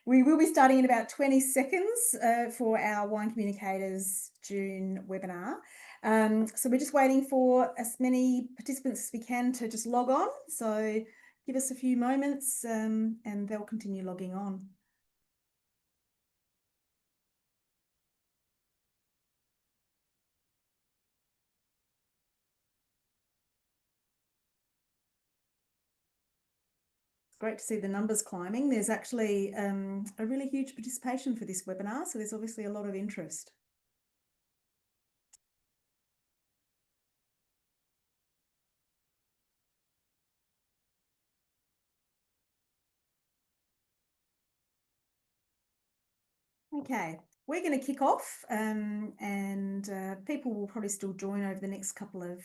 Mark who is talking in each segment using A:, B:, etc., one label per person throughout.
A: we will be starting in about 20 seconds for our Wine Communicators June webinar. So we're just waiting for as many participants as we can to just log on. So give us a few moments and they'll continue logging on. Great to see the numbers climbing. There's actually a really huge participation for this webinar, so there's obviously a lot of interest. Okay, we're going to kick off and people will probably still join over the next couple of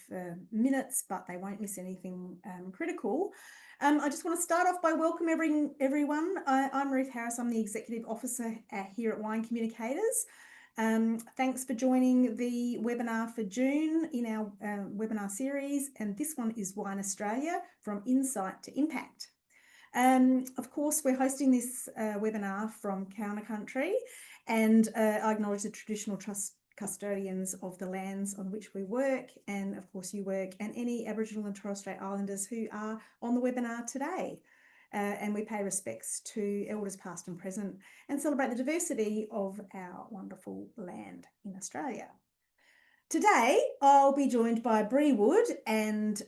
A: minutes, but they won't miss anything critical. I just want to start off by welcoming everyone. I'm Ruth Harris. I'm the Executive Officer here at Wine Communicators. Thanks for joining the webinar for June in our webinar series, and this one is Wine Australia, From Insight to Impact. Of course, we're hosting this webinar from Kaurna Country, and I acknowledge the traditional custodians of the lands on which we work, and of course you work, and any Aboriginal and Torres Strait Islanders who are on the webinar today. And we pay respects to elders past and present and celebrate the diversity of our wonderful land in Australia. Today, I'll be joined by Bree Wood and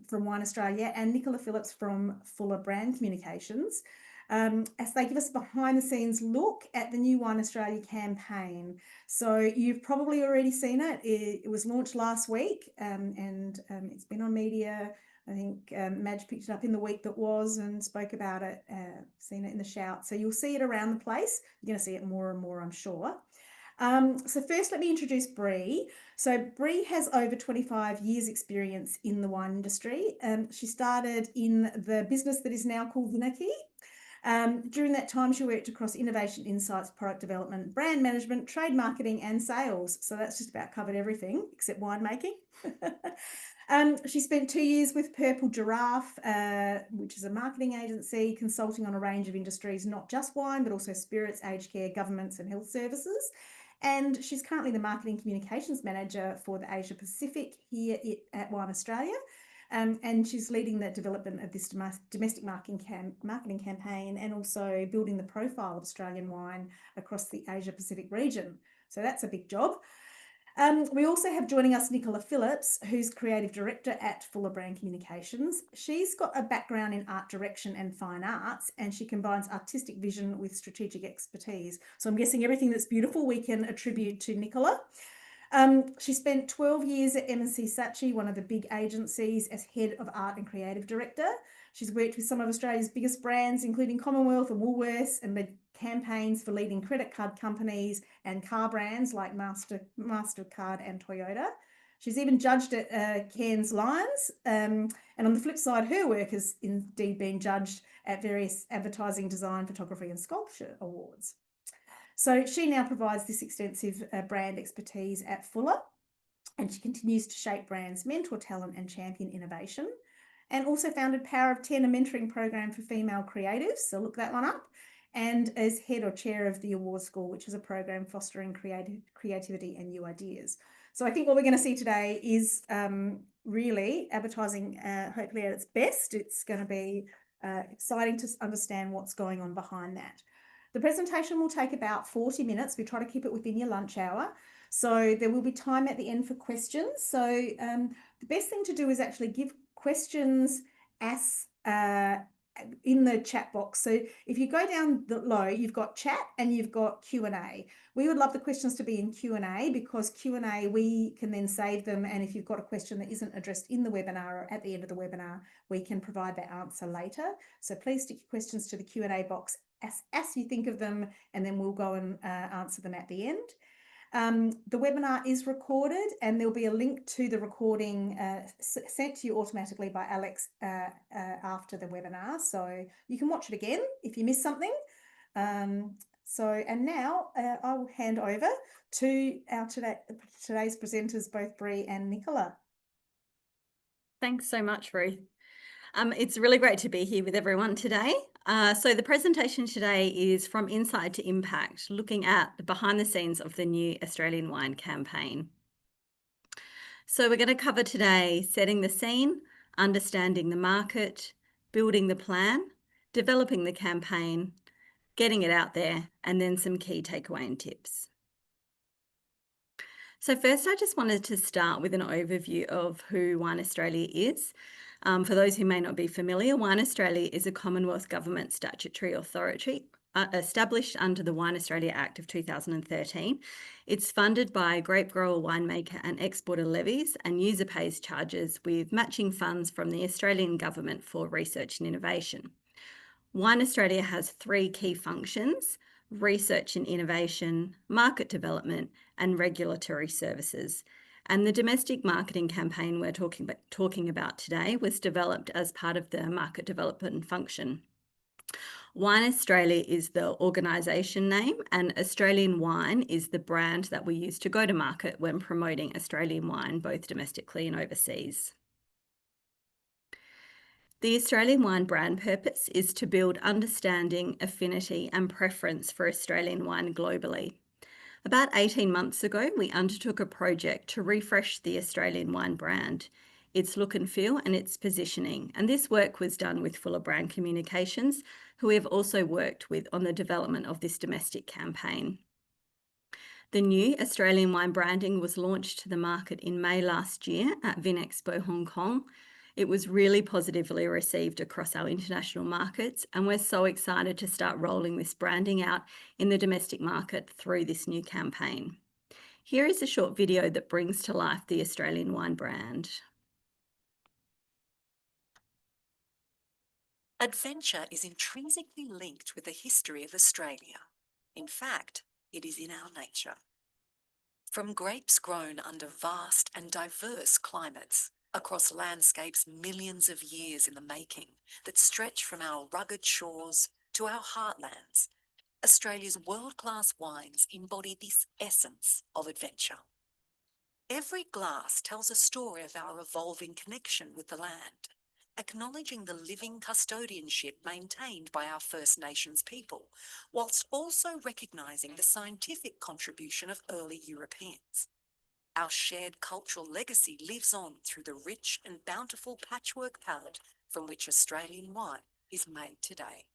A: from Wine Australia and Niccola Phillips from Fuller Brand Communications as they give us a behind-the-scenes look at the new Wine Australia campaign. So you've probably already seen it. It was launched last week and it's been on media. I think Madge picked it up in the week that was and spoke about it, seen it in the shout. So you'll see it around the place. You're going to see it more and more, I'm sure. So first, let me introduce Bree. So Bree has over 25 years experience in the wine industry. She started in the business that is now called Vinaki. During that time, she worked across innovation, insights, product development, brand management, trade marketing, and sales. So that's just about covered everything except winemaking. She spent 2 years with Purple Giraffe, which is a marketing agency consulting on a range of industries, not just wine, but also spirits, aged care, governments, and health services. And she's currently the marketing communications manager for the Asia Pacific here at Wine Australia. And she's leading the development of this domestic marketing campaign and also building the profile of Australian wine across the Asia Pacific region. So that's a big job. We also have joining us Niccola Phillips, who's Creative Director at Fuller Brand Communications. She's got a background in art direction and fine arts, and she combines artistic vision with strategic expertise. So I'm guessing everything that's beautiful we can attribute to Niccola. She spent 12 years at M&C Saatchi, one of the big agencies, as Head of Art and Creative Director. She's worked with some of Australia's biggest brands, including Commonwealth and Woolworths, and led campaigns for leading credit card companies and car brands like MasterCard and Toyota. She's even judged at Cairns Lions. And on the flip side, her work has indeed been judged at various advertising, design, photography, and sculpture awards. So she now provides this extensive brand expertise at Fuller, and she continues to shape brands, mentor talent, and champion innovation. And also founded Power of 10, a mentoring program for female creatives. So look that one up. And as head or chair of the Award School, which is a program fostering creativity and new ideas. So I think what we're going to see today is really advertising, hopefully at its best. It's going to be exciting to understand what's going on behind that. The presentation will take about 40 minutes. We try to keep it within your lunch hour. So there will be time at the end for questions. So the best thing to do is actually give questions as in the chat box. So if you go down low, you've got chat and you've got Q&A. We would love the questions to be in Q&A because Q&A, we can then save them. And if you've got a question that isn't addressed in the webinar or at the end of the webinar, we can provide that answer later. So please stick your questions to the Q&A box as you think of them, and then we'll go and answer them at the end. The webinar is recorded and there'll be a link to the recording sent to you automatically by Alex after the webinar. So you can watch it again if you miss something. And now I will hand over to our today's presenters, both Bree and Niccola.
B: Thanks so much, Ruth. It's really great to be here with everyone today. So the presentation today is From Insight to Impact, looking at the behind the scenes of the new Australian wine campaign. So we're going to cover today setting the scene, understanding the market, building the plan, developing the campaign, getting it out there, and then some key takeaway and tips. So first, I just wanted to start with an overview of who Wine Australia is. For those who may not be familiar, Wine Australia is a Commonwealth Government statutory authority established under the Wine Australia Act of 2013. It's funded by grape grower, winemaker and exporter levies, and user pays charges with matching funds from the Australian Government for research and innovation. Wine Australia has three key functions: research and innovation, market development, and regulatory services. And the domestic marketing campaign we're talking about today was developed as part of the market development function. Wine Australia is the organisation name, and Australian Wine is the brand that we use to go to market when promoting Australian wine, both domestically and overseas. The Australian wine brand purpose is to build understanding, affinity, and preference for Australian wine globally. About 18 months ago, we undertook a project to refresh the Australian wine brand, its look and feel, and its positioning. And this work was done with Fuller Brand Communications, who we have also worked with on the development of this domestic campaign. The new Australian wine branding was launched to the market in May last year at Vinexpo Hong Kong. It was really positively received across our international markets, and we're so excited to start rolling this branding out in the domestic market through this new campaign. Here is a short video that brings to life the Australian wine brand.
C: Adventure is intrinsically linked with the history of Australia. In fact, it is in our nature. From grapes grown under vast and diverse climates, across landscapes millions of years in the making that stretch from our rugged shores to our heartlands, Australia's world-class wines embody this essence of adventure. Every glass tells a story of our evolving connection with the land, acknowledging the living custodianship maintained by our First Nations people, whilst also recognising the scientific contribution of early Europeans. Our shared cultural legacy lives on through the rich and bountiful patchwork palette from which Australian wine is made today.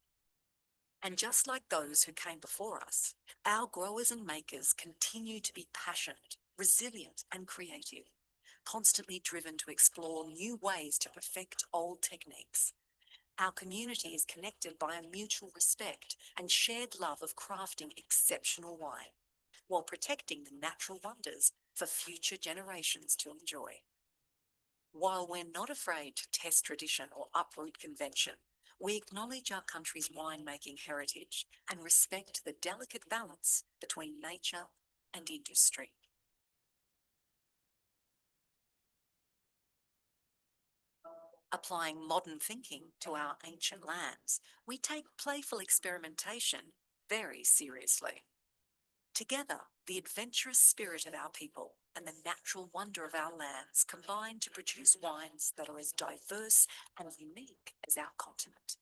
C: And just like those who came before us, our growers and makers continue to be passionate, resilient and creative, constantly driven to explore new ways to perfect old techniques. Our community is connected by a mutual respect and shared love of crafting exceptional wine, while protecting the natural wonders for future generations to enjoy. While we're not afraid to test tradition or uproot convention, we acknowledge our country's winemaking heritage and respect the delicate balance between nature and industry. Applying modern thinking to our ancient lands, we take playful experimentation very seriously. Together, the adventurous spirit of our people and the natural wonder of our lands combine to produce wines that are as diverse and unique as our continent.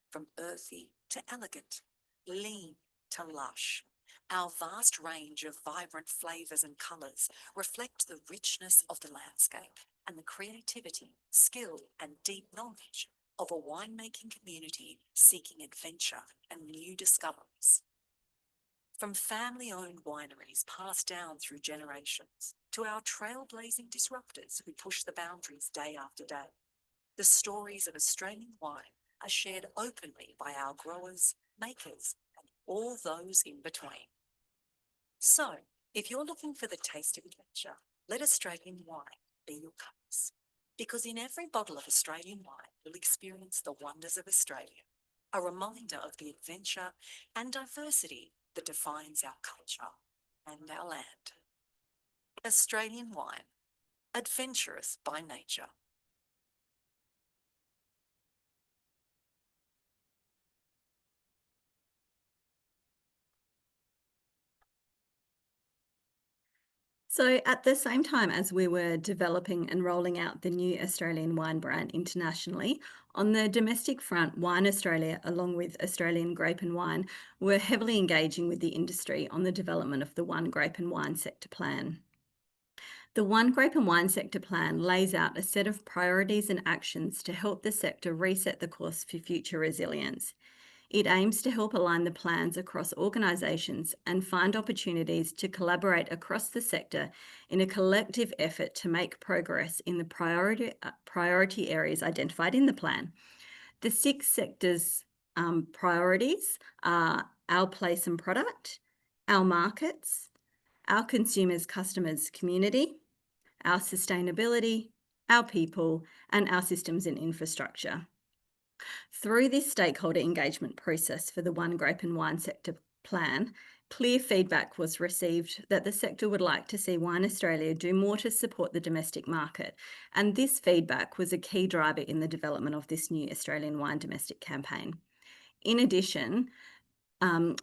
C: From earthy to elegant, lean to lush, our vast range of vibrant flavours and colours reflect the richness of the landscape and the creativity, skill and deep knowledge of a winemaking community seeking adventure and new discoveries. From family-owned wineries passed down through generations to our trailblazing disruptors who push the boundaries day after day, the stories of Australian wine are shared openly by our growers, makers, and all those in between. So, if you're looking for the taste of adventure, let Australian wine be your compass. Because in every bottle of Australian wine, you'll experience the wonders of Australia, a reminder of the adventure and diversity that defines our culture and our land. Australian wine, adventurous by nature.
B: So at the same time as we were developing and rolling out the new Australian wine brand internationally, on the domestic front, Wine Australia, along with Australian Grape and Wine, were heavily engaging with the industry on the development of the One Grape and Wine Sector Plan. The One Grape and Wine Sector Plan lays out a set of priorities and actions to help the sector reset the course for future resilience. It aims to help align the plans across organisations and find opportunities to collaborate across the sector in a collective effort to make progress in the priority areas identified in the plan. The 6 sectors' priorities are our place and product, our markets, our consumers, customers, community, our sustainability, our people, and our systems and infrastructure. Through this stakeholder engagement process for the One Grape and Wine Sector Plan, clear feedback was received that the sector would like to see Wine Australia do more to support the domestic market, and this feedback was a key driver in the development of this new Australian wine domestic campaign. In addition,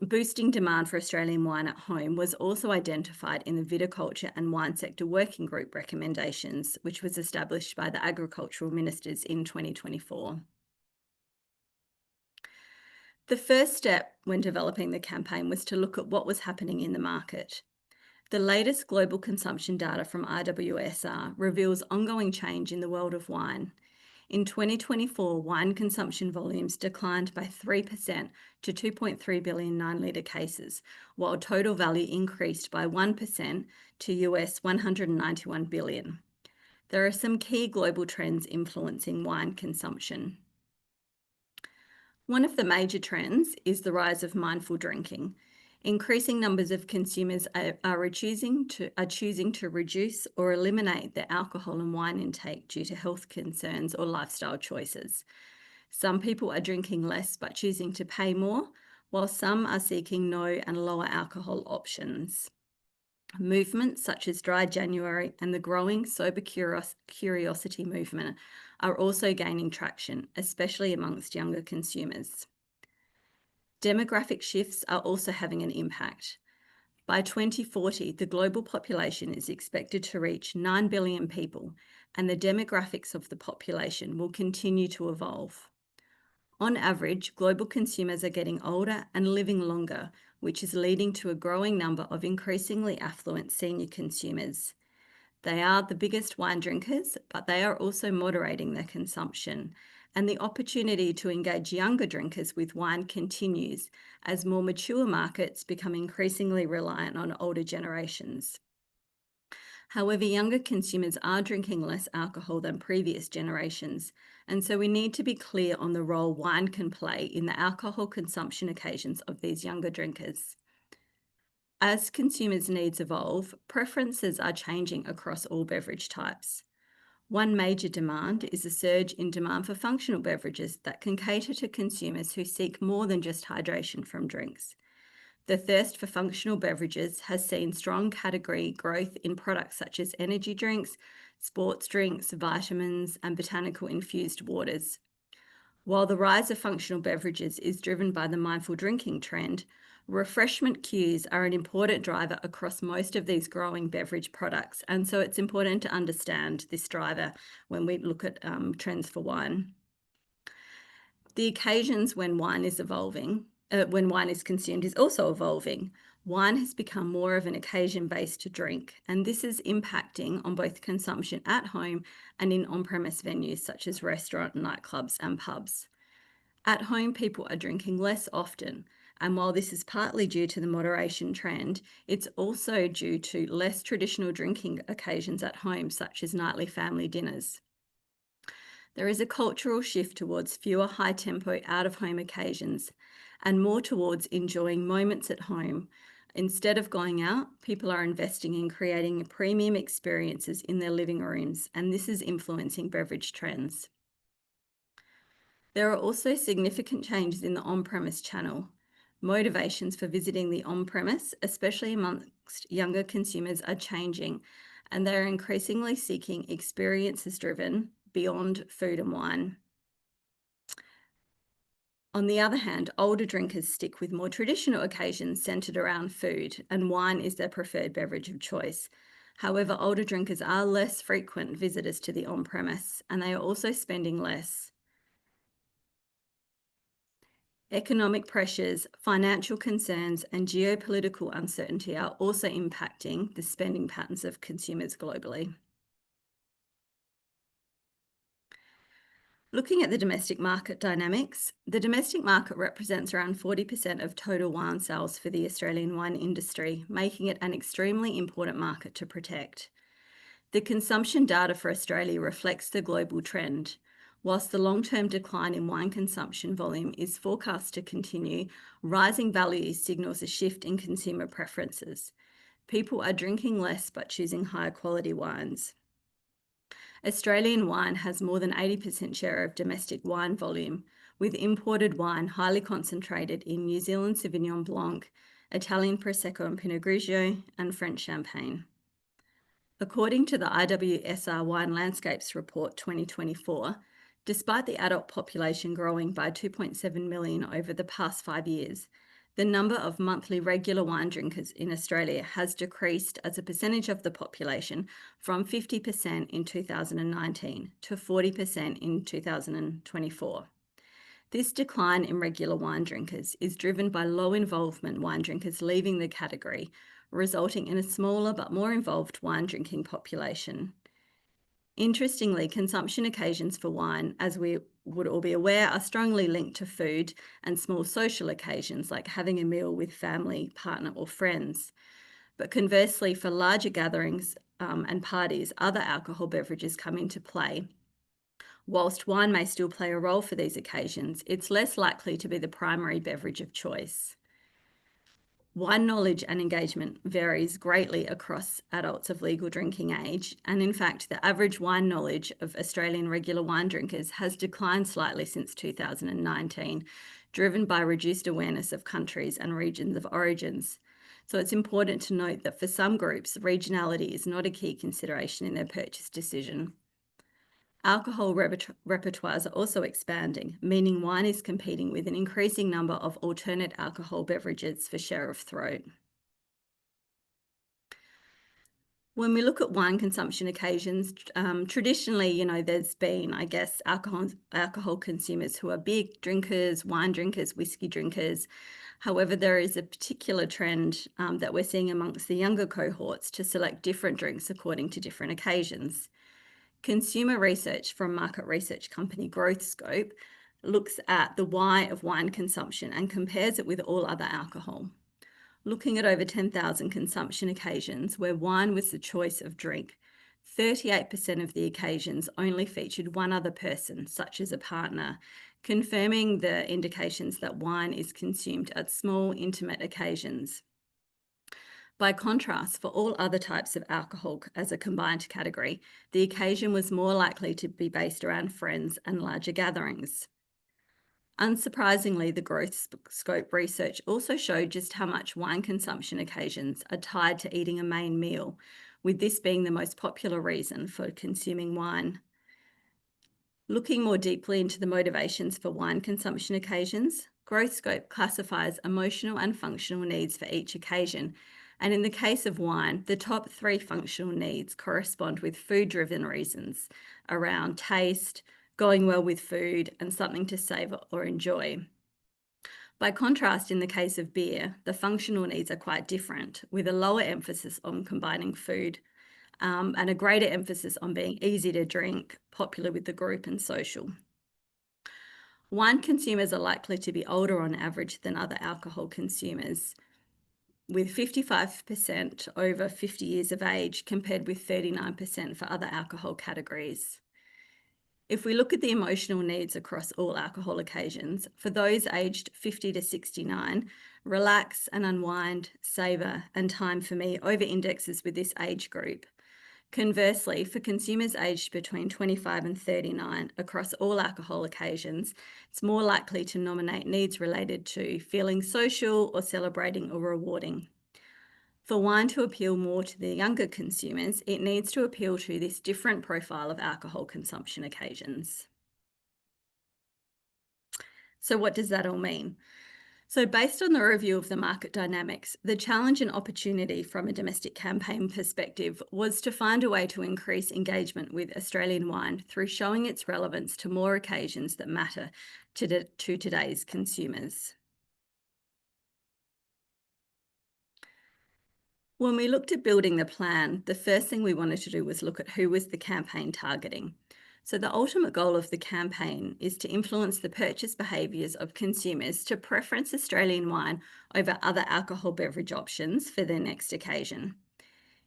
B: boosting demand for Australian wine at home was also identified in the Viticulture and Wine Sector Working Group recommendations, which was established by the Agricultural Ministers in 2024. The first step when developing the campaign was to look at what was happening in the market. The latest global consumption data from IWSR reveals ongoing change in the world of wine. In 2024, wine consumption volumes declined by 3% to 2.3 billion 9-litre cases, while total value increased by 1% to US $191 billion. There are some key global trends influencing wine consumption. One of the major trends is the rise of mindful drinking. Increasing numbers of consumers are choosing to reduce or eliminate their alcohol and wine intake due to health concerns or lifestyle choices. Some people are drinking less but choosing to pay more, while some are seeking no and lower alcohol options. Movements such as Dry January and the growing sober curiosity movement are also gaining traction, especially amongst younger consumers. Demographic shifts are also having an impact. By 2040, the global population is expected to reach 9 billion people, and the demographics of the population will continue to evolve. On average, global consumers are getting older and living longer, which is leading to a growing number of increasingly affluent senior consumers. They are the biggest wine drinkers, but they are also moderating their consumption, and the opportunity to engage younger drinkers with wine continues as more mature markets become increasingly reliant on older generations. However, younger consumers are drinking less alcohol than previous generations, and so we need to be clear on the role wine can play in the alcohol consumption occasions of these younger drinkers. As consumers' needs evolve, preferences are changing across all beverage types. One major demand is a surge in demand for functional beverages that can cater to consumers who seek more than just hydration from drinks. The thirst for functional beverages has seen strong category growth in products such as energy drinks, sports drinks, vitamins, and botanical infused waters. While the rise of functional beverages is driven by the mindful drinking trend, refreshment cues are an important driver across most of these growing beverage products, and so it's important to understand this driver when we look at trends for wine. The occasions when wine is consumed is also evolving. Wine has become more of an occasion-based drink, and this is impacting on both consumption at home and in on-premise venues such as restaurants, nightclubs, and pubs. At home, people are drinking less often, and while this is partly due to the moderation trend, it's also due to less traditional drinking occasions at home, such as nightly family dinners. There is a cultural shift towards fewer high-tempo out-of-home occasions and more towards enjoying moments at home. Instead of going out, people are investing in creating premium experiences in their living rooms, and this is influencing beverage trends. There are also significant changes in the on-premise channel. Motivations for visiting the on-premise, especially amongst younger consumers, are changing, and they're increasingly seeking experiences-driven beyond food and wine. On the other hand, older drinkers stick with more traditional occasions centered around food, and wine is their preferred beverage of choice. However, older drinkers are less frequent visitors to the on-premise, and they are also spending less. Economic pressures, financial concerns, and geopolitical uncertainty are also impacting the spending patterns of consumers globally. Looking at the domestic market dynamics, the domestic market represents around 40% of total wine sales for the Australian wine industry, making it an extremely important market to protect. The consumption data for Australia reflects the global trend. Whilst the long-term decline in wine consumption volume is forecast to continue, rising value signals a shift in consumer preferences. People are drinking less but choosing higher quality wines. Australian wine has more than 80% share of domestic wine volume, with imported wine highly concentrated in New Zealand Sauvignon Blanc, Italian Prosecco and Pinot Grigio, and French Champagne. According to the IWSR Wine Landscapes Report 2024, despite the adult population growing by 2.7 million over the past 5 years, the number of monthly regular wine drinkers in Australia has decreased as a percentage of the population from 50% in 2019 to 40% in 2024. This decline in regular wine drinkers is driven by low involvement wine drinkers leaving the category, resulting in a smaller but more involved wine drinking population. Interestingly, consumption occasions for wine, as we would all be aware, are strongly linked to food and small social occasions like having a meal with family, partner, or friends. But conversely, for larger gatherings and parties, other alcohol beverages come into play. Whilst wine may still play a role for these occasions, it's less likely to be the primary beverage of choice. Wine knowledge and engagement varies greatly across adults of legal drinking age, and in fact, the average wine knowledge of Australian regular wine drinkers has declined slightly since 2019, driven by reduced awareness of countries and regions of origins. So it's important to note that for some groups, regionality is not a key consideration in their purchase decision. Alcohol repertoires are also expanding, meaning wine is competing with an increasing number of alternate alcohol beverages for share of throat. When we look at wine consumption occasions, traditionally, there's been, alcohol consumers who are big drinkers, wine drinkers, whiskey drinkers. However, there is a particular trend that we're seeing amongst the younger cohorts to select different drinks according to different occasions. Consumer research from market research company GrowthScope looks at the why of wine consumption and compares it with all other alcohol. Looking at over 10,000 consumption occasions where wine was the choice of drink, 38% of the occasions only featured one other person, such as a partner, confirming the indications that wine is consumed at small, intimate occasions. By contrast, for all other types of alcohol as a combined category, the occasion was more likely to be based around friends and larger gatherings. Unsurprisingly, the GrowthScope research also showed just how much wine consumption occasions are tied to eating a main meal, with this being the most popular reason for consuming wine. Looking more deeply into the motivations for wine consumption occasions, GrowthScope classifies emotional and functional needs for each occasion. And in the case of wine, the top 3 functional needs correspond with food-driven reasons around taste, going well with food, and something to savour or enjoy. By contrast, in the case of beer, the functional needs are quite different, with a lower emphasis on combining food and a greater emphasis on being easy to drink, popular with the group, and social. Wine consumers are likely to be older on average than other alcohol consumers, with 55% over 50 years of age compared with 39% for other alcohol categories. If we look at the emotional needs across all alcohol occasions, for those aged 50 to 69, relax and unwind, savour, and time for me over-indexes with this age group. Conversely, for consumers aged between 25 and 39 across all alcohol occasions, it's more likely to nominate needs related to feeling social or celebrating or rewarding. For wine to appeal more to the younger consumers, it needs to appeal to this different profile of alcohol consumption occasions. So what does that all mean? So based on the review of the market dynamics, the challenge and opportunity from a domestic campaign perspective was to find a way to increase engagement with Australian wine through showing its relevance to more occasions that matter to today's consumers. When we looked at building the plan, the first thing we wanted to do was look at who was the campaign targeting. So the ultimate goal of the campaign is to influence the purchase behaviours of consumers to preference Australian wine over other alcohol beverage options for their next occasion.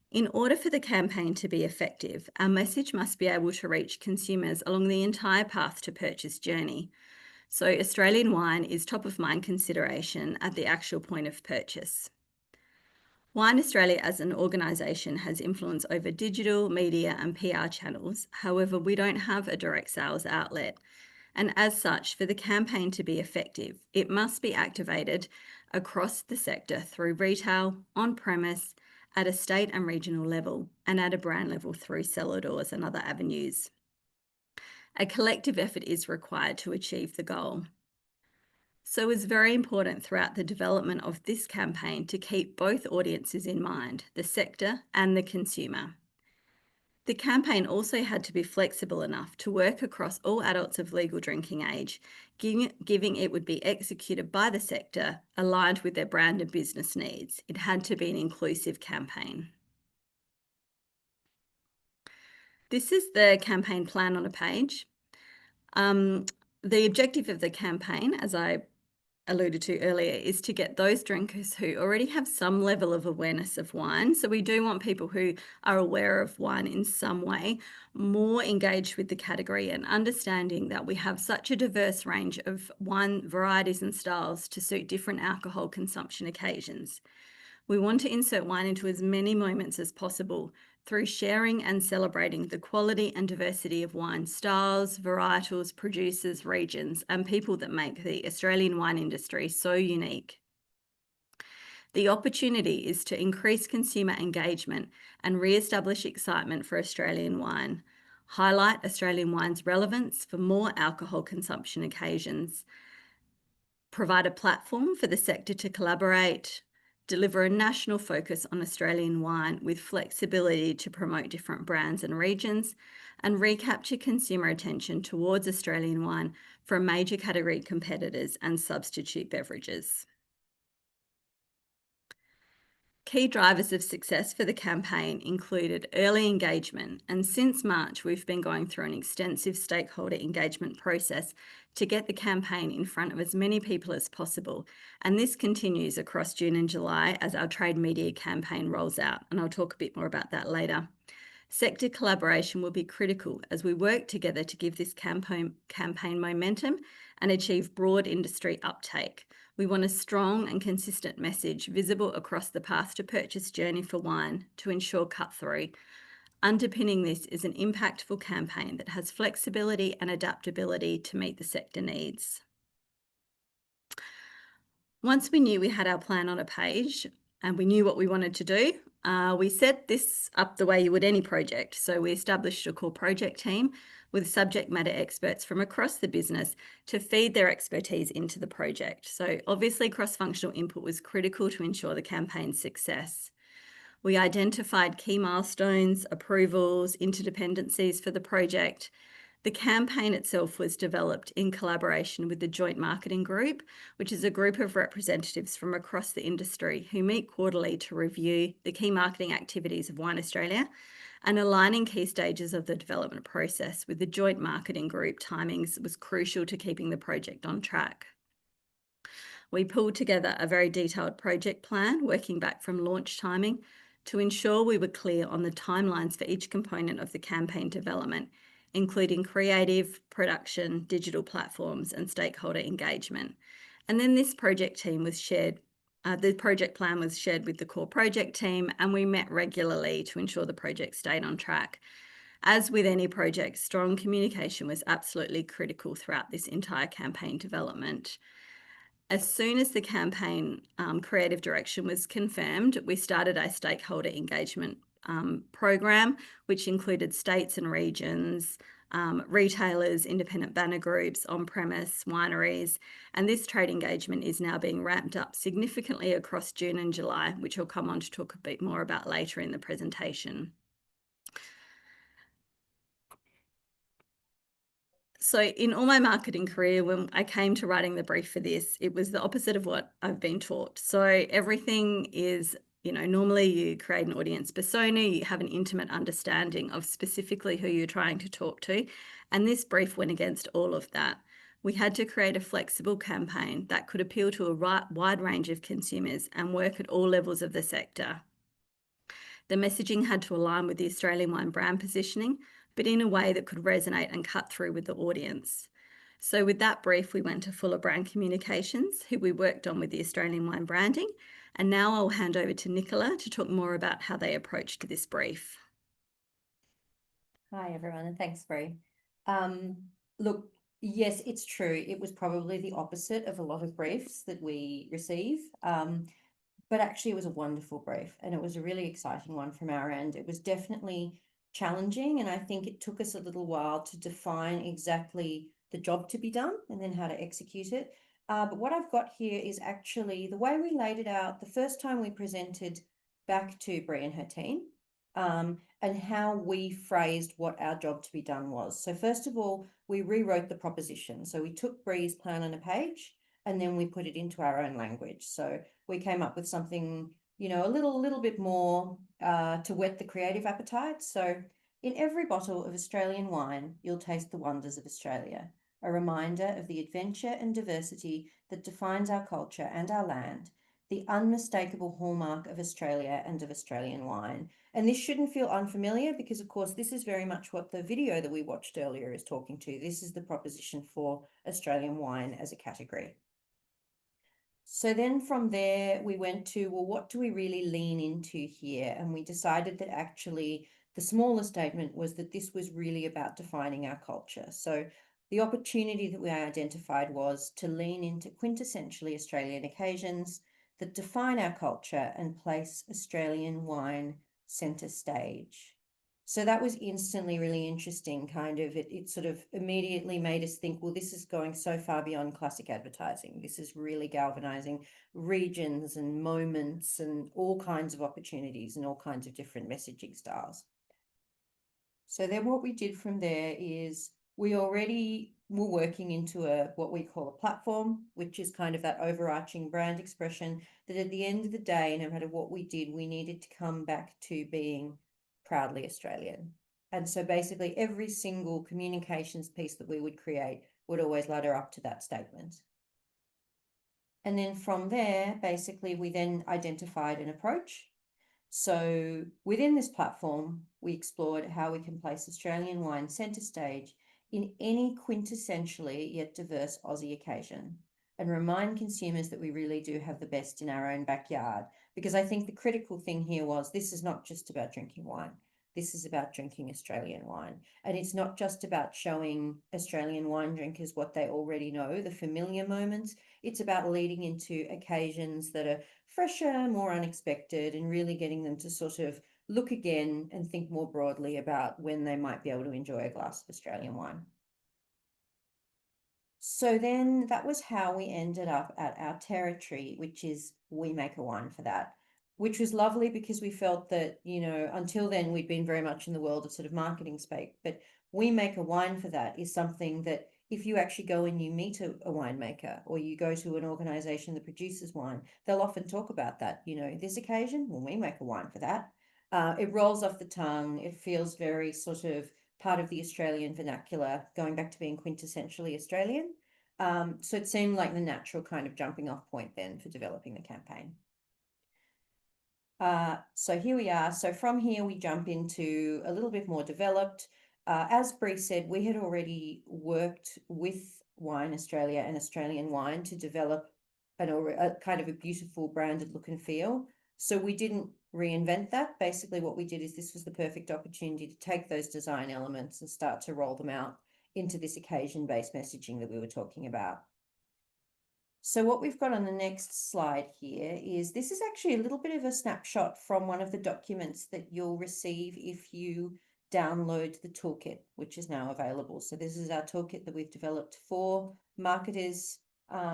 B: In order for the campaign to be effective, our message must be able to reach consumers along the entire path to purchase journey. So Australian wine is top of mind consideration at the actual point of purchase. Wine Australia as an organisation has influence over digital, media and PR channels. However, we don't have a direct sales outlet. And as such, for the campaign to be effective, it must be activated across the sector through retail, on-premise, at a state and regional level, and at a brand level through cellar doors and other avenues. A collective effort is required to achieve the goal. So it's very important throughout the development of this campaign to keep both audiences in mind, the sector and the consumer. The campaign also had to be flexible enough to work across all adults of legal drinking age, giving it would be executed by the sector aligned with their brand and business needs. It had to be an inclusive campaign. This is the campaign plan on a page. The objective of the campaign, as I alluded to earlier, is to get those drinkers who already have some level of awareness of wine. So we do want people who are aware of wine in some way, more engaged with the category and understanding that we have such a diverse range of wine varieties and styles to suit different alcohol consumption occasions. We want to insert wine into as many moments as possible through sharing and celebrating the quality and diversity of wine styles, varietals, producers, regions, and people that make the Australian wine industry so unique. The opportunity is to increase consumer engagement and re-establish excitement for Australian wine, highlight Australian wine's relevance for more alcohol consumption occasions, provide a platform for the sector to collaborate, deliver a national focus on Australian wine with flexibility to promote different brands and regions, and recapture consumer attention towards Australian wine from major category competitors and substitute beverages. Key drivers of success for the campaign included early engagement, and since March we've been going through an extensive stakeholder engagement process to get the campaign in front of as many people as possible, and this continues across June and July as our trade media campaign rolls out, and I'll talk a bit more about that later. Sector collaboration will be critical as we work together to give this campaign momentum and achieve broad industry uptake. We want a strong and consistent message visible across the path to purchase journey for wine to ensure cut-through. Underpinning this is an impactful campaign that has flexibility and adaptability to meet the sector needs. Once we knew we had our plan on a page and we knew what we wanted to do, we set this up the way you would any project. So we established a core project team with subject matter experts from across the business to feed their expertise into the project. So obviously cross-functional input was critical to ensure the campaign's success. We identified key milestones, approvals, interdependencies for the project. The campaign itself was developed in collaboration with the Joint Marketing Group, which is a group of representatives from across the industry who meet quarterly to review the key marketing activities of Wine Australia and aligning key stages of the development process with the Joint Marketing Group timings was crucial to keeping the project on track. We pulled together a very detailed project plan, working back from launch timing, to ensure we were clear on the timelines for each component of the campaign development, including creative, production, digital platforms, and stakeholder engagement. And then this project team was shared, the project plan was shared with the core project team, and we met regularly to ensure the project stayed on track. As with any project, strong communication was absolutely critical throughout this entire campaign development. As soon as the campaign creative direction was confirmed, we started a stakeholder engagement program, which included states and regions, retailers, independent banner groups, on-premise, wineries, and this trade engagement is now being ramped up significantly across June and July, which I'll come on to talk a bit more about later in the presentation. So in all my marketing career, when I came to writing the brief for this, it was the opposite of what I've been taught. So everything is, normally you create an audience persona, you have an intimate understanding of specifically who you're trying to talk to. And this brief went against all of that. We had to create a flexible campaign that could appeal to a wide range of consumers and work at all levels of the sector. The messaging had to align with the Australian wine brand positioning, but in a way that could resonate and cut through with the audience. So with that brief, we went to Fuller Brand Communications, who we worked on with the Australian wine branding. And now I'll hand over to Niccola to talk more about how they approached this brief.
D: Hi, everyone, and thanks, Bree. Look, yes, it's true. It was probably the opposite of a lot of briefs that we receive. But actually it was a wonderful brief, and it was a really exciting one from our end. It was definitely challenging, and I think it took us a little while to define exactly the job to be done and then how to execute it. But what I've got here is actually the way we laid it out the first time we presented back to Bree and her team, and how we phrased what our job to be done was. So first of all, we rewrote the proposition. So we took Bree's plan on a page and then we put it into our own language. So we came up with something, a little bit more to whet the creative appetite. So in every bottle of Australian wine, you'll taste the wonders of Australia, a reminder of the adventure and diversity that defines our culture and our land, the unmistakable hallmark of Australia and of Australian wine. And this shouldn't feel unfamiliar because, of course, this is very much what the video that we watched earlier is talking to. This is the proposition for Australian wine as a category. So then from there, we went to, well, what do we really lean into here? And we decided that actually the smaller statement was that this was really about defining our culture. So the opportunity that we identified was to lean into quintessentially Australian occasions that define our culture and place Australian wine centre stage. So that was instantly really interesting. It sort of immediately made us think, well, this is going so far beyond classic advertising. This is really galvanizing regions and moments and all kinds of opportunities and all kinds of different messaging styles. So then what we did from there is we already were working into what we call a platform, which is kind of that overarching brand expression that at the end of the day, no matter what we did, we needed to come back to being proudly Australian. And so basically every single communications piece that we would create would always ladder up to that statement. And then from there, basically we then identified an approach. So within this platform, we explored how we can place Australian wine centre stage in any quintessentially yet diverse Aussie occasion and remind consumers that we really do have the best in our own backyard. Because I think the critical thing here was this is not just about drinking wine. This is about drinking Australian wine. And it's not just about showing Australian wine drinkers what they already know, the familiar moments. It's about leading into occasions that are fresher, more unexpected, and really getting them to sort of look again and think more broadly about when they might be able to enjoy a glass of Australian wine. So then that was how we ended up at our territory, which is We Make a Wine for That, which was lovely because we felt that, until then we'd been very much in the world of sort of marketing space, but We Make a Wine for That is something that if you actually go and you meet a winemaker or you go to an organization that produces wine, they'll often talk about that, this occasion, well, we make a wine for that. It rolls off the tongue. It feels very sort of part of the Australian vernacular, going back to being quintessentially Australian. So it seemed like the natural kind of jumping off point then for developing the campaign. So here we are. So from here, we jump into a little bit more developed. As Bree said, we had already worked with Wine Australia and Australian Wine to develop a kind of a beautiful branded look and feel. So we didn't reinvent that. Basically, what we did is this was the perfect opportunity to take those design elements and start to roll them out into this occasion-based messaging that we were talking about. So what we've got on the next slide here is this is actually a little bit of a snapshot from one of the documents that you'll receive if you download the toolkit, which is now available. So this is our toolkit that we've developed for marketers,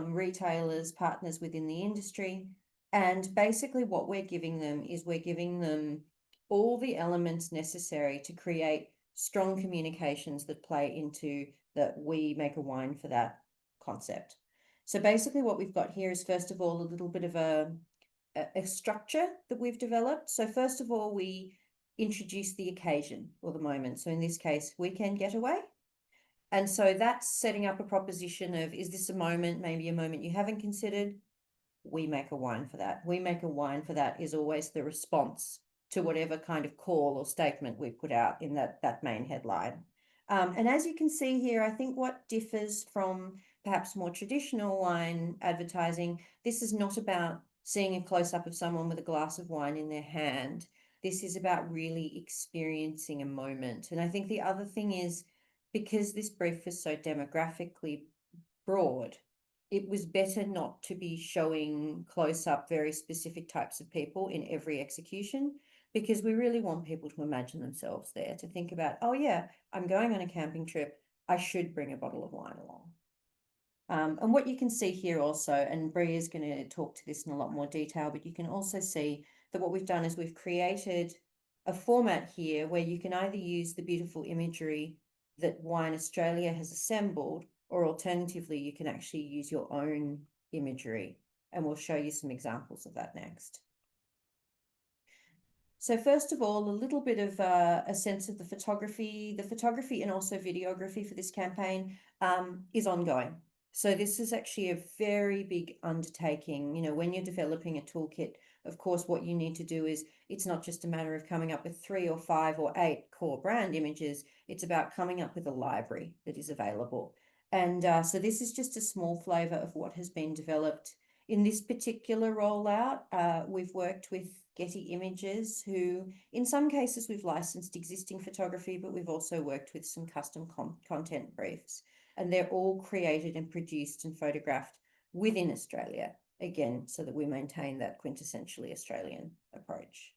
D: retailers, partners within the industry. And basically what we're giving them is we're giving them all the elements necessary to create strong communications that play into that we make a wine for that concept. So basically what we've got here is, first of all, a little bit of a structure that we've developed. So first of all, we introduce the occasion or the moment. So in this case, weekend getaway. And so that's setting up a proposition of, is this a moment, maybe a moment you haven't considered? We make a wine for that. We make a wine for that is always the response to whatever kind of call or statement we put out in that main headline. And as you can see here, I think what differs from perhaps more traditional wine advertising, this is not about seeing a close-up of someone with a glass of wine in their hand. This is about really experiencing a moment. And I think the other thing is, because this brief is so demographically broad, it was better not to be showing close-up very specific types of people in every execution, because we really want people to imagine themselves there, to think about, oh yeah, I'm going on a camping trip, I should bring a bottle of wine along. And what you can see here also, and Bree is going to talk to this in a lot more detail, but you can also see that what we've done is we've created a format here where you can either use the beautiful imagery that Wine Australia has assembled, or alternatively, you can actually use your own imagery. And we'll show you some examples of that next. So first of all, a little bit of a sense of the photography and also videography for this campaign is ongoing. So this is actually a very big undertaking. You know, when you're developing a toolkit, of course, what you need to do is, it's not just a matter of coming up with 3 or 5 or 8 core brand images. It's about coming up with a library that is available. And so this is just a small flavor of what has been developed. In this particular rollout, we've worked with Getty Images, who in some cases we've licensed existing photography, but we've also worked with some custom content briefs. And they're all created and produced and photographed within Australia, again, so that we maintain that quintessentially Australian approach.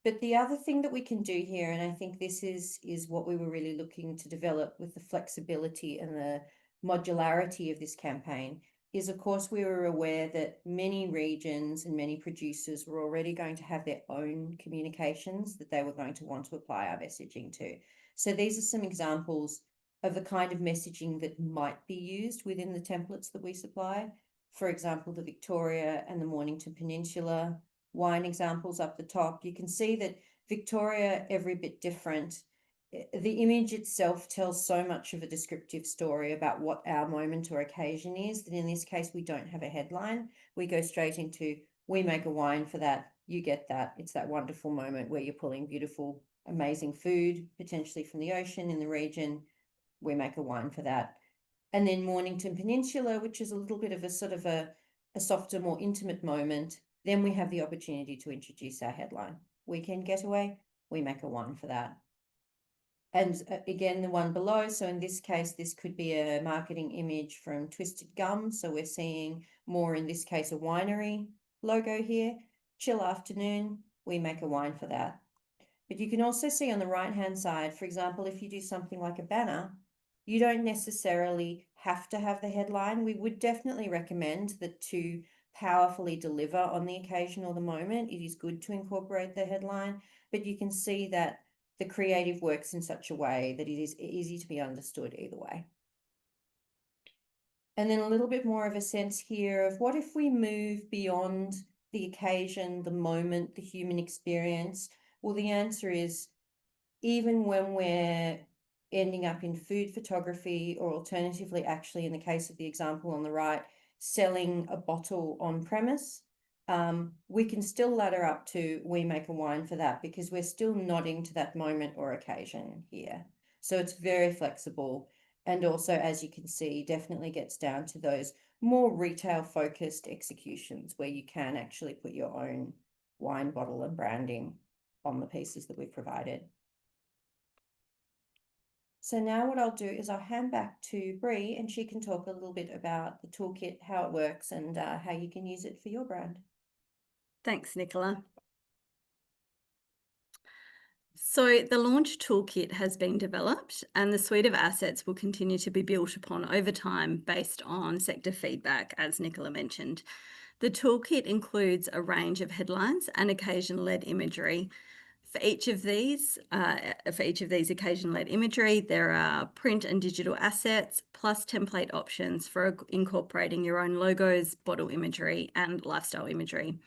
D: But the other thing that we can do here, and I think this is what we were really looking to develop with the flexibility and the modularity of this campaign, is of course we were aware that many regions and many producers were already going to have their own communications that they were going to want to apply our messaging to. So these are some examples of the kind of messaging that might be used within the templates that we supply. For example, the Victoria and the Mornington Peninsula wine examples up the top. You can see that Victoria, every bit different. The image itself tells so much of a descriptive story about what our moment or occasion is, that in this case, we don't have a headline. We go straight into, we make a wine for that. You get that. It's that wonderful moment where you're pulling beautiful, amazing food, potentially from the ocean in the region. We make a wine for that. And then Mornington Peninsula, which is a little bit of a sort of a softer, more intimate moment. Then we have the opportunity to introduce our headline. Weekend getaway, we make a wine for that. And again, the one below, so in this case, this could be a marketing image from Twisted Gum. So we're seeing more, in this case, a winery logo here. Chill afternoon, we make a wine for that. But you can also see on the right-hand side, for example, if you do something like a banner, you don't necessarily have to have the headline. We would definitely recommend that to powerfully deliver on the occasion or the moment, it is good to incorporate the headline, but you can see that the creative works in such a way that it is easy to be understood either way. And then a little bit more of a sense here of what if we move beyond the occasion, the moment, the human experience? Well, the answer is, even when we're ending up in food photography, or alternatively, actually in the case of the example on the right, selling a bottle on premise, we can still ladder up to we make a wine for that, because we're still nodding to that moment or occasion here. So it's very flexible. And also, as you can see, definitely gets down to those more retail focused executions where you can actually put your own wine bottle and branding on the pieces that we've provided. So now what I'll do is I'll hand back to Bree, and she can talk a little bit about the toolkit, how it works, and how you can use it for your brand.
B: Thanks, Niccola. So the launch toolkit has been developed and the suite of assets will continue to be built upon over time based on sector feedback, as Niccola mentioned. The toolkit includes a range of headlines and occasion-led imagery. For each of these occasion-led imagery, there are print and digital assets plus template options for incorporating your own logos, bottle imagery, and lifestyle imagery.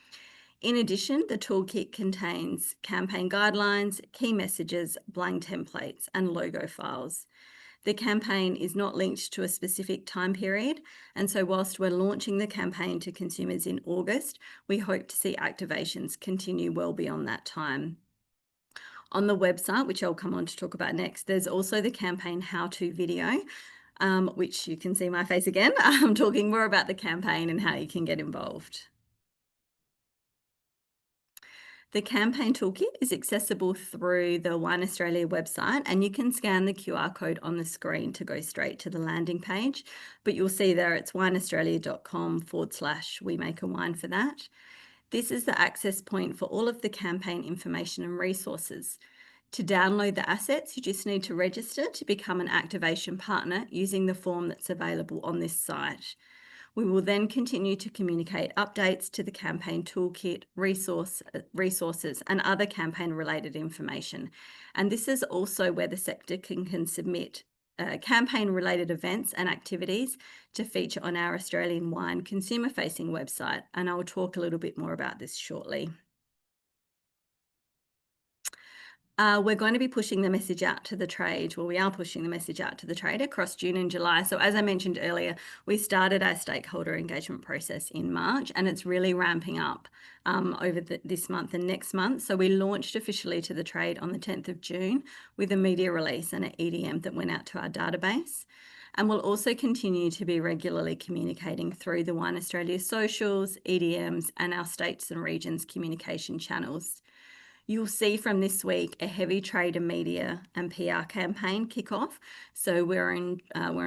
B: In addition, the toolkit contains campaign guidelines, key messages, blank templates, and logo files. The campaign is not linked to a specific time period, and so whilst we're launching the campaign to consumers in August, we hope to see activations continue well beyond that time. On the website, which I'll come on to talk about next, there's also the campaign how-to video, which you can see my face again. I'm talking more about the campaign and how you can get involved. The campaign toolkit is accessible through the Wine Australia website, and you can scan the QR code on the screen to go straight to the landing page. But you'll see there it's wineaustralia.com/we-make-a-wine for that. This is the access point for all of the campaign information and resources. To download the assets, you just need to register to become an activation partner using the form that's available on this site. We will then continue to communicate updates to the campaign toolkit, resources, and other campaign-related information. And this is also where the sector can submit campaign-related events and activities to feature on our Australian Wine consumer-facing website. And I will talk a little bit more about this shortly. We're going to be pushing the message out to the trade. Well, we are pushing the message out to the trade across June and July. So as I mentioned earlier, we started our stakeholder engagement process in March, and it's really ramping up over this month and next month. So we launched officially to the trade on the 10th of June with a media release and an EDM that went out to our database. And we'll also continue to be regularly communicating through the Wine Australia socials, EDMs, and our states and regions communication channels. You'll see from this week a heavy trade and media and PR campaign kickoff. So we're in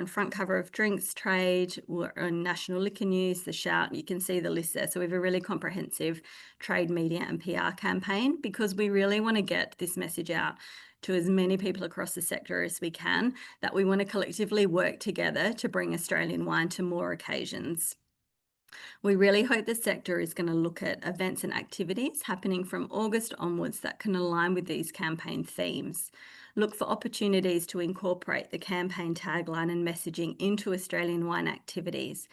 B: front cover of Drinks Trade, we're on National Liquor News, The Shout. You can see the list there. So we have a really comprehensive trade, media and PR campaign because we really want to get this message out to as many people across the sector as we can, that we want to collectively work together to bring Australian wine to more occasions. We really hope the sector is going to look at events and activities happening from August onwards that can align with these campaign themes. Look for opportunities to incorporate the campaign tagline and messaging into Australian wine activities.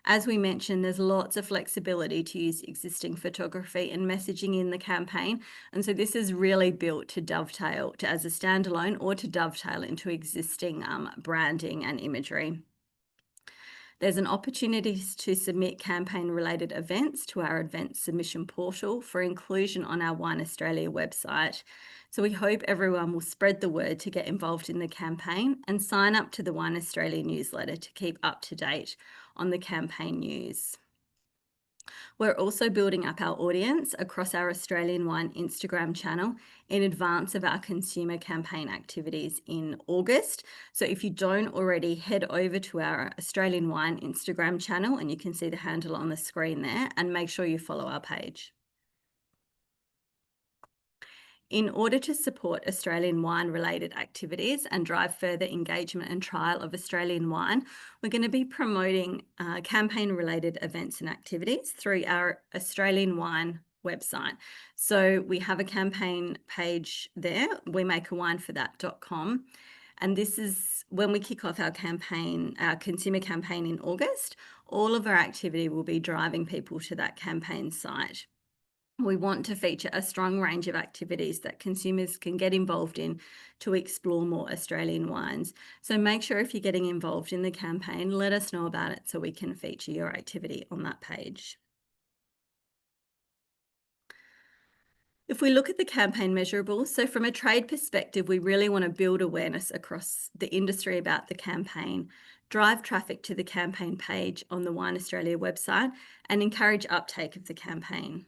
B: As we mentioned, there's lots of flexibility to use existing photography and messaging in the campaign. And so this is really built to dovetail as a standalone or to dovetail into existing branding and imagery. There's an opportunity to submit campaign-related events to our event submission portal for inclusion on our Wine Australia website. So we hope everyone will spread the word to get involved in the campaign and sign up to the Wine Australia newsletter to keep up to date on the campaign news. We're also building up our audience across our Australian Wine Instagram channel in advance of our consumer campaign activities in August. So if you don't already, head over to our Australian Wine Instagram channel, and you can see the handle on the screen there, and make sure you follow our page. In order to support Australian wine-related activities and drive further engagement and trial of Australian wine, we're going to be promoting campaign-related events and activities through our Australian Wine website. So we have a campaign page there, WeMakeAWineForThat.com. And this is when we kick off our campaign, our consumer campaign in August, all of our activity will be driving people to that campaign site. We want to feature a strong range of activities that consumers can get involved in to explore more Australian wines. So make sure if you're getting involved in the campaign, let us know about it so we can feature your activity on that page. If we look at the campaign measurables, so from a trade perspective, we really want to build awareness across the industry about the campaign, drive traffic to the campaign page on the Wine Australia website, and encourage uptake of the campaign.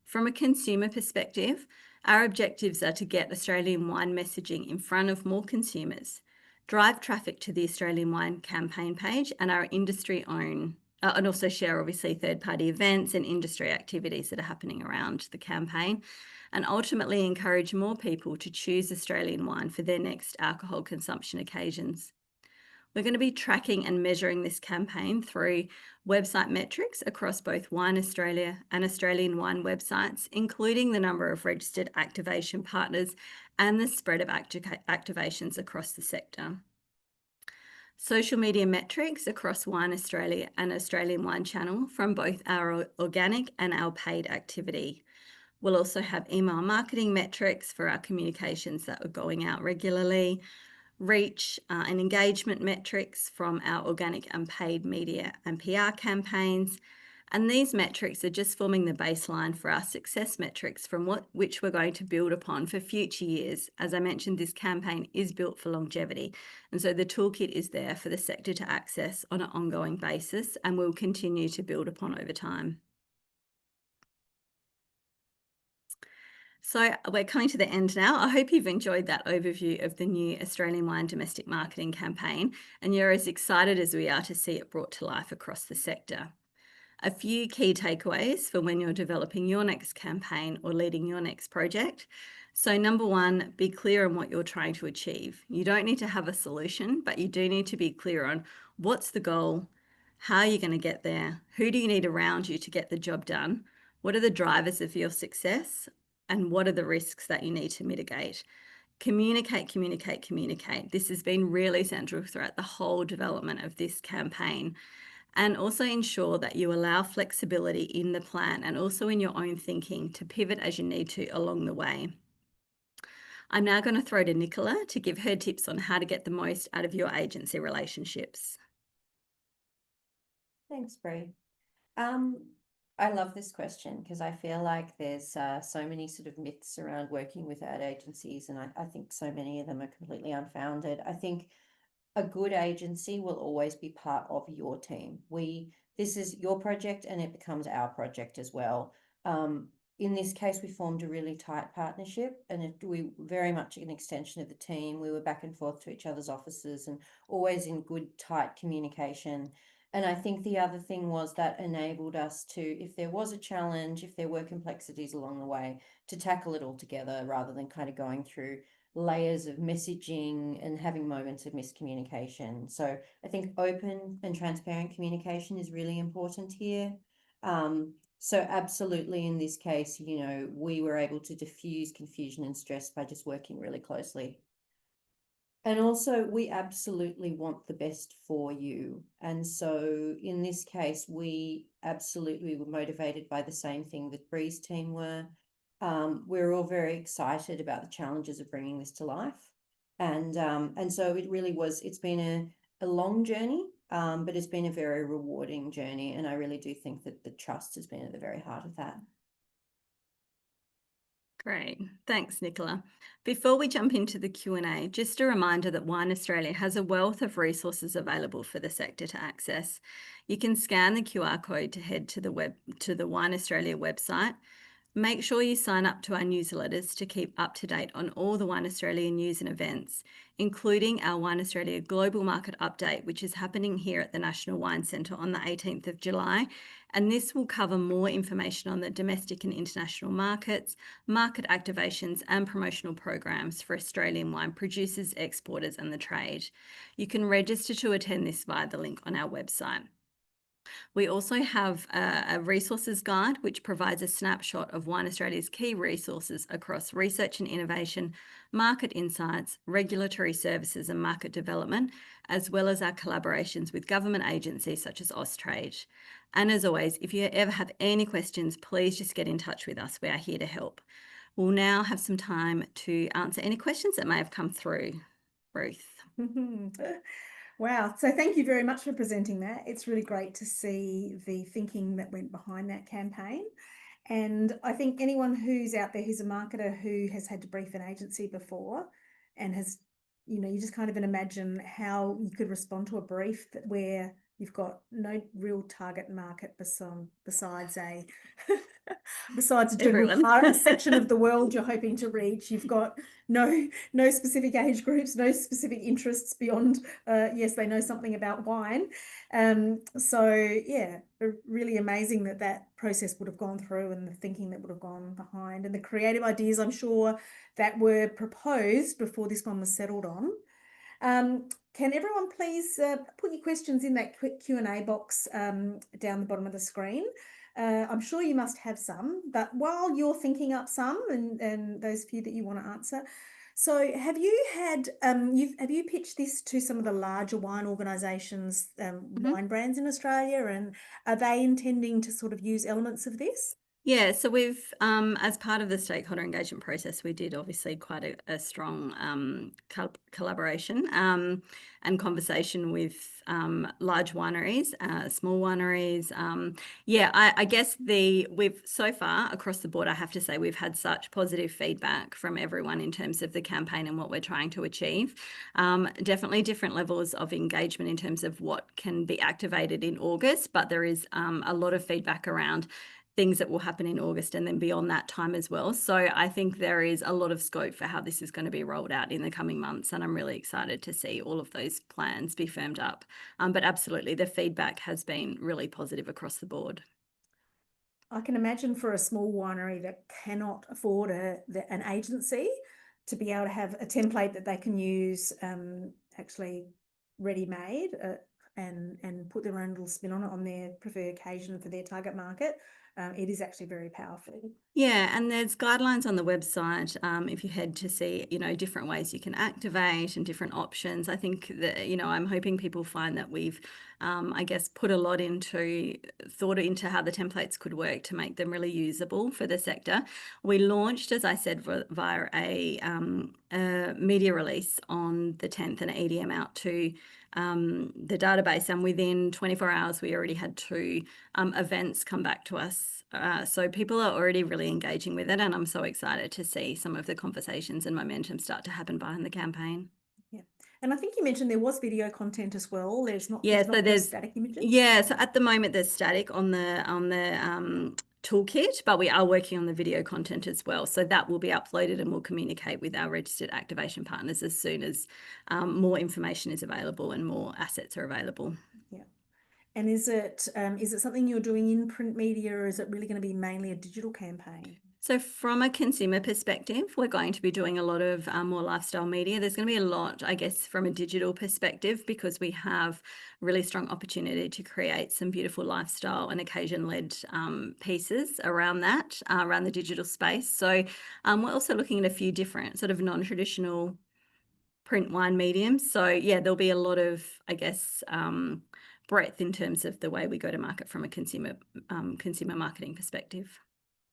B: From a consumer perspective, our objectives are to get Australian wine messaging in front of more consumers, drive traffic to the Australian Wine campaign page and our industry-owned and also share obviously third-party events and industry activities that are happening around the campaign, and ultimately encourage more people to choose Australian wine for their next alcohol consumption occasions. We're going to be tracking and measuring this campaign through website metrics across both Wine Australia and Australian wine websites, including the number of registered activation partners and the spread of activations across the sector. Social media metrics across Wine Australia and Australian Wine Channel from both our organic and our paid activity. We'll also have email marketing metrics for our communications that are going out regularly, reach and engagement metrics from our organic and paid media and PR campaigns. And these metrics are just forming the baseline for our success metrics from which we're going to build upon for future years. As I mentioned, this campaign is built for longevity. And so the toolkit is there for the sector to access on an ongoing basis, and we'll continue to build upon over time. So we're coming to the end now. I hope you've enjoyed that overview of the new Australian Wine Domestic Marketing campaign, and you're as excited as we are to see it brought to life across the sector. A few key takeaways for when you're developing your next campaign or leading your next project. So number one, be clear on what you're trying to achieve. You don't need to have a solution, but you do need to be clear on what's the goal, how you're going to get there, who do you need around you to get the job done, what are the drivers of your success, and what are the risks that you need to mitigate. Communicate, communicate, communicate. This has been really central throughout the whole development of this campaign. And also ensure that you allow flexibility in the plan and also in your own thinking to pivot as you need to along the way. I'm now going to throw to Niccola to give her tips on how to get the most out of your agency relationships.
D: Thanks, Bree. I love this question because I feel like there's so many sort of myths around working with ad agencies, and I think so many of them are completely unfounded. I think a good agency will always be part of your team. This is your project and it becomes our project as well. In this case, we formed a really tight partnership, and we very much an extension of the team. We were back and forth to each other's offices and always in good, tight communication. And I think the other thing was that enabled us to, if there was a challenge, if there were complexities along the way, to tackle it all together rather than kind of going through layers of messaging and having moments of miscommunication. So I think open and transparent communication is really important here. So absolutely in this case, we were able to diffuse confusion and stress by just working really closely. And also we absolutely want the best for you. And so in this case, we absolutely were motivated by the same thing that Bree's team were. We're all very excited about the challenges of bringing this to life. And so it really was, it's been a long journey, but it's been a very rewarding journey. And I really do think that the trust has been at the very heart of that.
B: Great. Thanks, Niccola. Before we jump into the Q&A, just a reminder that Wine Australia has a wealth of resources available for the sector to access. You can scan the QR code to head to the Wine Australia website. Make sure you sign up to our newsletters to keep up to date on all the Wine Australia news and events, including our Wine Australia Global Market Update, which is happening here at the National Wine Centre on the 18th of July. And this will cover more information on the domestic and international markets, market activations and promotional programs for Australian wine producers, exporters and the trade. You can register to attend this via the link on our website. We also have a resources guide which provides a snapshot of Wine Australia's key resources across research and innovation, market insights, regulatory services and market development, as well as our collaborations with government agencies such as Austrade. And as always, if you ever have any questions, please just get in touch with us. We are here to help. We'll now have some time to answer any questions that may have come through. Ruth.
A: Wow. So thank you very much for presenting that. It's really great to see the thinking that went behind that campaign. And I think anyone who's out there who's a marketer who has had to brief an agency before and has, you just kind of imagine how you could respond to a brief where you've got no real target market besides a Besides a general
B: Everyone.
A: section of the world you're hoping to reach, you've got no specific age groups, no specific interests beyond, yes, they know something about wine. So yeah, really amazing that process would have gone through, and the thinking that would have gone behind, and the creative ideas, I'm sure, that were proposed before this one was settled on. Can everyone please put your questions in that quick Q&A box down the bottom of the screen? I'm sure you must have some, but while you're thinking up some, and those few that you want to answer, so have you had have you pitched this to some of the larger wine organisations, wine brands in Australia, and are they intending to sort of use elements of this?
B: Yeah, so we've, as part of the stakeholder engagement process, we did obviously quite a strong collaboration and conversation with large wineries, small wineries. Yeah, I guess we've so far across the board, I have to say, we've had such positive feedback from everyone in terms of the campaign and what we're trying to achieve. Definitely different levels of engagement in terms of what can be activated in August, but there is a lot of feedback around things that will happen in August and then beyond that time as well. So I think there is a lot of scope for how this is going to be rolled out in the coming months, and I'm really excited to see all of those plans be firmed up. But absolutely, the feedback has been really positive across the board.
A: I can imagine for a small winery that cannot afford an agency to be able to have a template that they can use actually ready-made and put their own little spin on it on their preferred occasion for their target market. It is actually very powerful.
B: Yeah, and there's guidelines on the website if you head to see, different ways you can activate and different options. I think that, I'm hoping people find that we've, I guess, put a lot thought into how the templates could work to make them really usable for the sector. We launched, as I said, via a media release on the 10th and an EDM out to the database, and within 24 hours we already had 2 events come back to us. So people are already really engaging with it, and I'm so excited to see some of the conversations and momentum start to happen behind the campaign.
A: Yeah, and I think you mentioned there was video content as well. There's not
B: there's
A: static images.
B: Yeah, so at the moment there's static on the toolkit, but we are working on the video content as well. So that will be uploaded, and we'll communicate with our registered activation partners as soon as more information is available and more assets are available.
A: Yeah. And is it something you're doing in print media, or is it really going to be mainly a digital campaign?
B: So from a consumer perspective, we're going to be doing a lot of more lifestyle media. There's going to be a lot, I guess, from a digital perspective, because we have really strong opportunity to create some beautiful lifestyle and occasion-led pieces around that, around the digital space. So we're also looking at a few different sort of non-traditional print wine mediums. So yeah, there'll be a lot of, I guess, breadth in terms of the way we go to market from a consumer marketing perspective.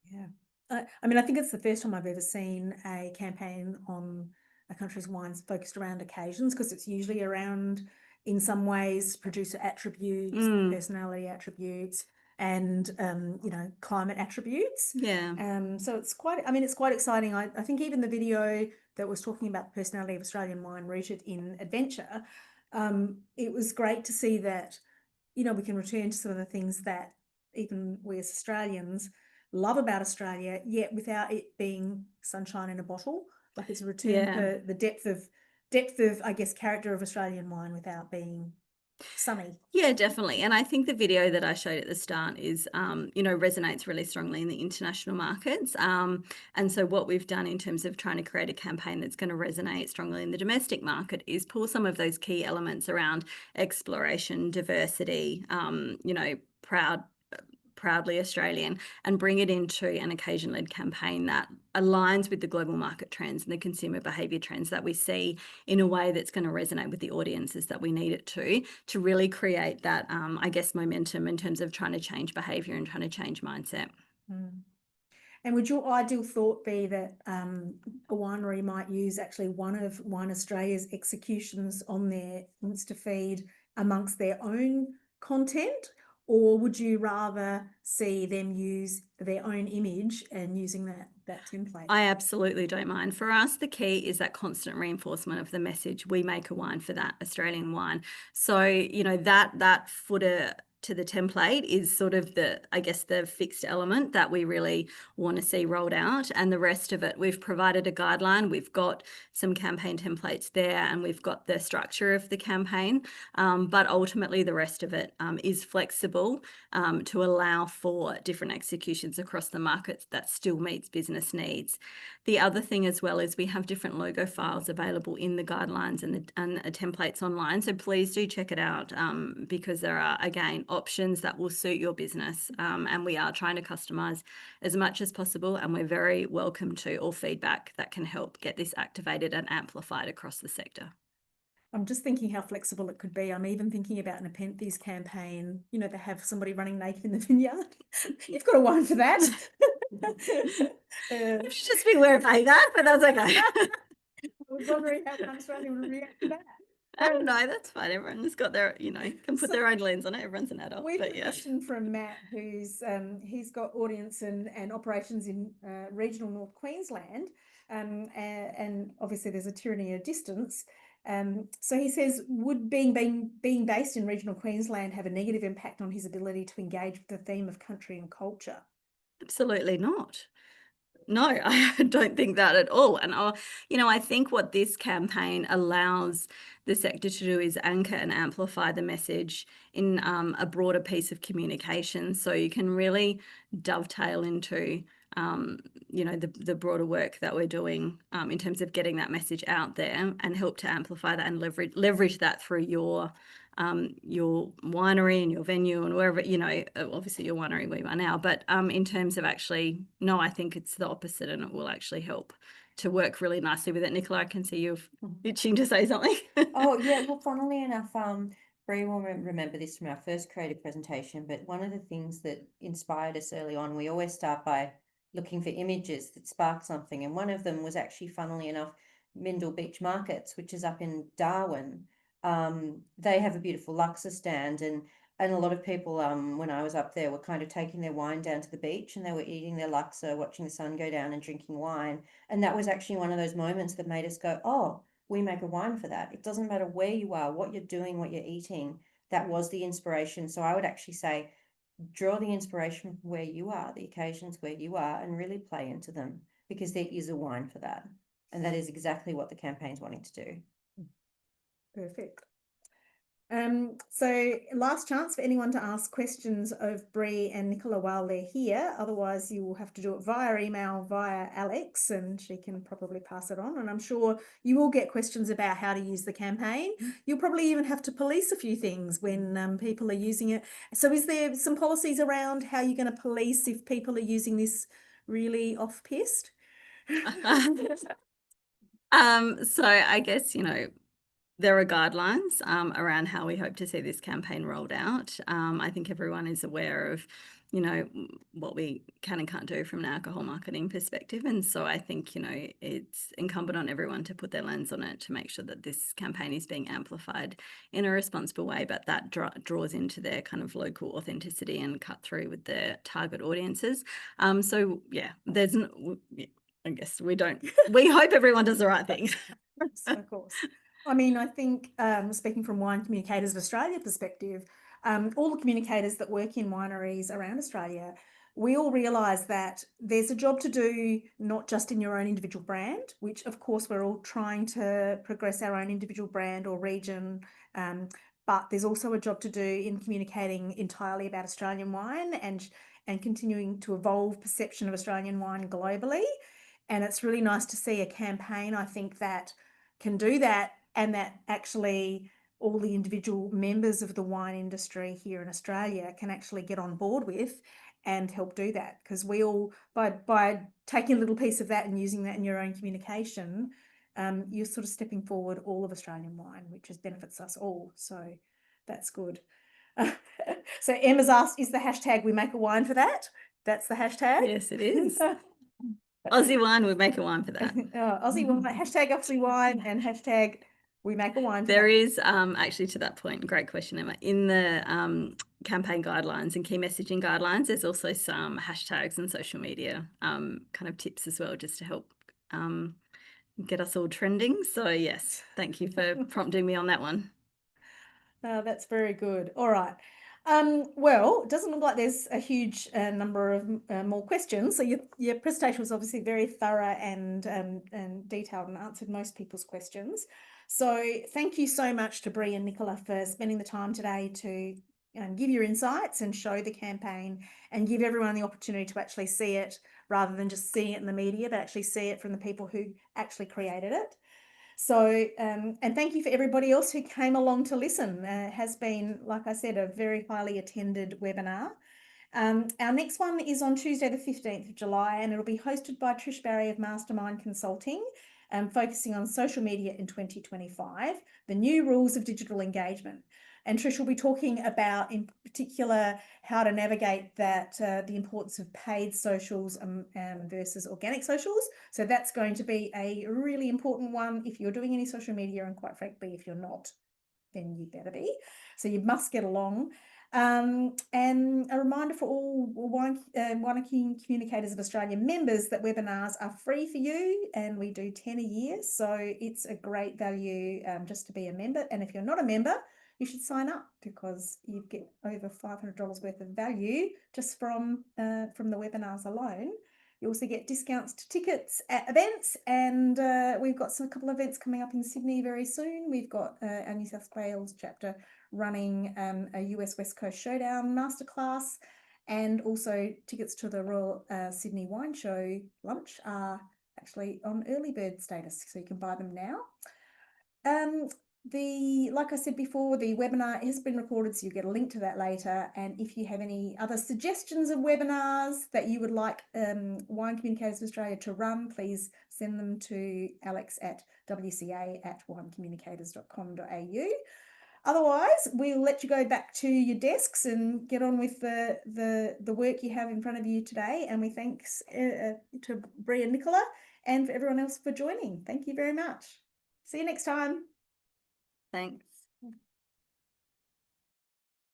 A: Yeah. I mean, I think it's the first time I've ever seen a campaign on a country's wines focused around occasions, because it's usually around, in some ways, producer attributes, personality attributes, and climate attributes.
B: Yeah.
A: So it's quite exciting. I think even the video that was talking about the personality of Australian wine rooted in adventure, it was great to see that, we can return to some of the things that even we as Australians love about Australia, yet without it being sunshine in a bottle. Like, it's a return for the depth of, I guess, character of Australian wine without being sunny.
B: Yeah, definitely. And I think the video that I showed at the start is, resonates really strongly in the international markets. And so what we've done in terms of trying to create a campaign that's going to resonate strongly in the domestic market is pull some of those key elements around exploration, diversity, proudly Australian, and bring it into an occasion-led campaign that aligns with the global market trends and the consumer behaviour trends that we see in a way that's going to resonate with the audiences that we need it to really create that, I guess, momentum in terms of trying to change behaviour and trying to change mindset.
A: And would your ideal thought be that a winery might use actually one of Wine Australia's executions on their Insta feed amongst their own content? Or would you rather see them use their own image and using that template?
B: I absolutely don't mind. For us, the key is that constant reinforcement of the message, we make a wine for that Australian wine. So, that footer to the template is sort of the, I guess, the fixed element that we really want to see rolled out. And the rest of it, we've provided a guideline. We've got some campaign templates there, and we've got the structure of the campaign. But ultimately, the rest of it is flexible to allow for different executions across the markets that still meets business needs. The other thing as well is we have different logo files available in the guidelines and the templates online. So please do check it out because there are, again, options that will suit your business. And we are trying to customize as much as possible. And we're very welcome to all feedback that can help get this activated and amplified across the sector.
A: I'm just thinking how flexible it could be. I'm even thinking about an Nepenthes campaign. You know, they have somebody running naked in the vineyard. You've got a wine for that.
B: I should just be aware of that, but that's okay.
A: I was wondering how one Australian would react to that.
B: No, that's fine. Everyone's got their, can put their own lens on it. Everyone's an adult.
A: We've
B: but
A: got a
B: yeah.
A: question from Matt, who's he's got audience and operations in regional North Queensland, and obviously there's a tyranny of distance. So he says, would being based in regional Queensland have a negative impact on his ability to engage with the theme of country and culture?
B: Absolutely not. No, I don't think that at all. And I think what this campaign allows the sector to do is anchor and amplify the message in a broader piece of communication. So you can really dovetail into, the broader work that we're doing in terms of getting that message out there and help to amplify that and leverage that through your winery and your venue and wherever, obviously your winery where you are now, but in terms of actually, no, I think it's the opposite, and it will actually help to work really nicely with it. Niccola, I can see you're itching to say something.
D: Oh yeah, well, funnily enough, Bree will remember this from our first creative presentation, but one of the things that inspired us early on, we always start by looking for images that spark something, and one of them was actually, funnily enough, Mindle Beach Markets, which is up in Darwin. They have a beautiful Luxor stand, and a lot of people, when I was up there, were kind of taking their wine down to the beach, and they were eating their Luxor, watching the sun go down and drinking wine. And that was actually one of those moments that made us go, oh, we make a wine for that. It doesn't matter where you are, what you're doing, what you're eating. That was the inspiration. So I would actually say, draw the inspiration from where you are, the occasions where you are, and really play into them, because there is a wine for that. And that is exactly what the campaign's wanting to do.
A: Perfect. So last chance for anyone to ask questions of Bree and Niccola while they're here. Otherwise, you will have to do it via email, via Alex, and she can probably pass it on. And I'm sure you will get questions about how to use the campaign. You'll probably even have to police a few things when people are using it. So is there some policies around how you're going to police if people are using this really off-piste?
B: So I guess, there are guidelines around how we hope to see this campaign rolled out. I think everyone is aware of, what we can and can't do from an alcohol marketing perspective. And so I think, it's incumbent on everyone to put their lens on it to make sure that this campaign is being amplified in a responsible way, but that draws into their kind of local authenticity and cut through with their target audiences. So yeah, I guess we hope everyone does the right thing.
A: Of course. I mean, I think speaking from Wine Communicators of Australia perspective, all the communicators that work in wineries around Australia, we all realise that there's a job to do, not just in your own individual brand, which of course we're all trying to progress our own individual brand or region, but there's also a job to do in communicating entirely about Australian wine and continuing to evolve perception of Australian wine globally. And it's really nice to see a campaign, I think, that can do that, and that actually all the individual members of the wine industry here in Australia can actually get on board with and help do that. Because we all, by taking a little piece of that and using that in your own communication, you're sort of stepping forward all of Australian wine, which benefits us all. So that's good. So Emma's asked, is the hashtag we make a wine for that? That's the hashtag?
B: Yes, it is. Aussie wine, we make a wine for that.
A: Aussie wine, hashtag Aussie wine, and hashtag we make a wine for
B: There
A: that.
B: is actually, to that point, great question, Emma. In the campaign guidelines and key messaging guidelines, there's also some hashtags and social media kind of tips as well, just to help get us all trending. So yes, thank you for prompting me on that one.
A: That's very good. All right. Well, it doesn't look like there's a huge number of more questions. So your presentation was obviously very thorough and detailed and answered most people's questions. So thank you so much to Bree and Niccola for spending the time today to give your insights and show the campaign and give everyone the opportunity to actually see it rather than just seeing it in the media, but actually see it from the people who actually created it. So, and thank you for everybody else who came along to listen. It has been, like I said, a very highly attended webinar. Our next one is on Tuesday, the 15th of July, and it'll be hosted by Trish Barry of Mastermind Consulting, focusing on social media in 2025, the new rules of digital engagement. And Trish will be talking about, in particular, how to navigate that, the importance of paid socials versus organic socials. So that's going to be a really important one if you're doing any social media, and quite frankly, if you're not, then you better be. So you must get along. And a reminder for all Wine Communicators of Australia members that webinars are free for you, and we do 10 a year. So it's a great value just to be a member. And if you're not a member, you should sign up, because you get over $500 worth of value just from the webinars alone. You also get discounts to tickets at events, and we've got a couple of events coming up in Sydney very soon. We've got our New South Wales chapter running a US West Coast Showdown masterclass, and also tickets to the Royal Sydney Wine Show lunch are actually on early bird status, so you can buy them now. Like I said before, the webinar has been recorded, so you get a link to that later. And if you have any other suggestions of webinars that you would like Wine Communicators of Australia to run, please send them to Alex at wca@winecommunicators.com.au. Otherwise, we'll let you go back to your desks and get on with the work you have in front of you today. And we thanks to Bree and Niccola, and for everyone else for joining. Thank you very much. See you next time.
B: Thanks.